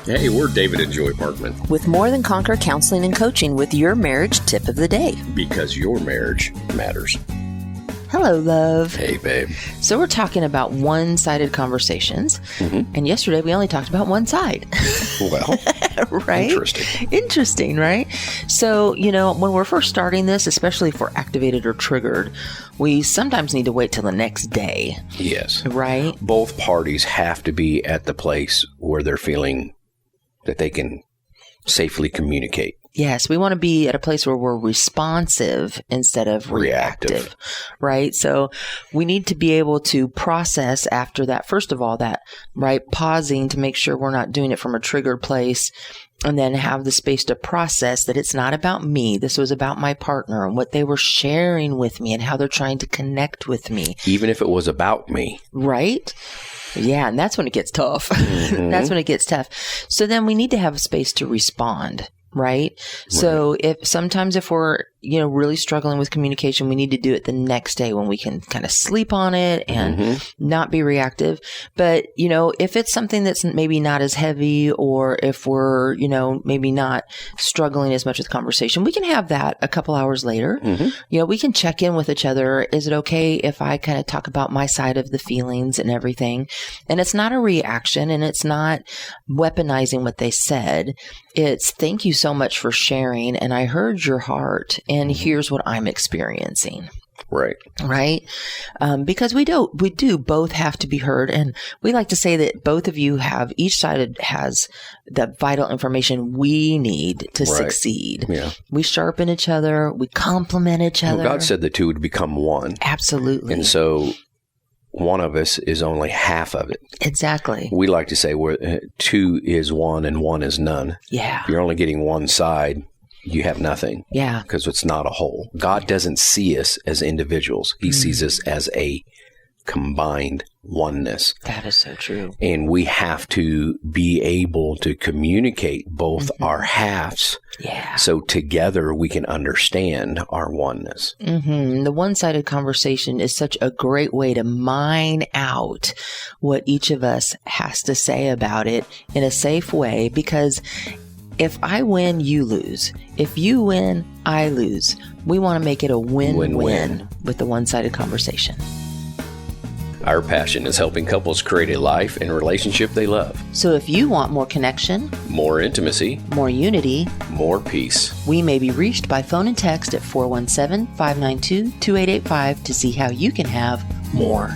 Hey, we're David and Joy Parkman. With More Than Conquer Counseling and Coaching with your marriage tip of the day. Because your marriage matters. Hello, love. Hey, babe. So we're talking about one-sided conversations. Mm-hmm. And yesterday we only talked about one side. Well, right? Interesting, right? So, when we're first starting this, especially if we're activated or triggered, we sometimes need to wait till the next day. Yes. Right? Both parties have to be at the place where they're feeling that they can safely communicate. Yes, we want to be at a place where we're responsive instead of reactive, right? So we need to be able to process after that, first of all, that, right, pausing to make sure we're not doing it from a triggered place, and then have the space to process that it's not about me. This was about my partner and what they were sharing with me and how they're trying to connect with me. Even if it was about me. Right? Yeah, and that's when it gets tough. Mm-hmm. That's when it gets tough. So then we need to have a space to respond. Right. So if we're, really struggling with communication, we need to do it the next day when we can kind of sleep on it and not be reactive. But, if it's something that's maybe not as heavy, or if we're, maybe not struggling as much with conversation, we can have that a couple hours later. Mm-hmm. We can check in with each other. Is it okay if I kind of talk about my side of the feelings and everything? And it's not a reaction, and it's not weaponizing what they said. It's thank you so much for sharing, and I heard your heart, and here's what I'm experiencing. Right. Because we do both have to be heard, and we like to say that both of you each side has the vital information we need to succeed. Yeah. We sharpen each other, we complement each other. Well, God said the two would become one. Absolutely. And so one of us is only half of it. Exactly. We like to say where two is one and one is none. Yeah. If you're only getting one side, you have nothing. Yeah. Because it's not a whole. God doesn't see us as individuals. He sees us as a combined oneness. That is so true. And we have to be able to communicate both our halves. Yeah. So together we can understand our oneness. Mm-hmm. The one-sided conversation is such a great way to mine out what each of us has to say about it in a safe way, because if I win, you lose. If you win, I lose. We want to make it a win-win with the one-sided conversation. Our passion is helping couples create a life and relationship they love. So if you want more connection, more intimacy, more unity, more peace, we may be reached by phone and text at 417-592-2885 to see how you can have more.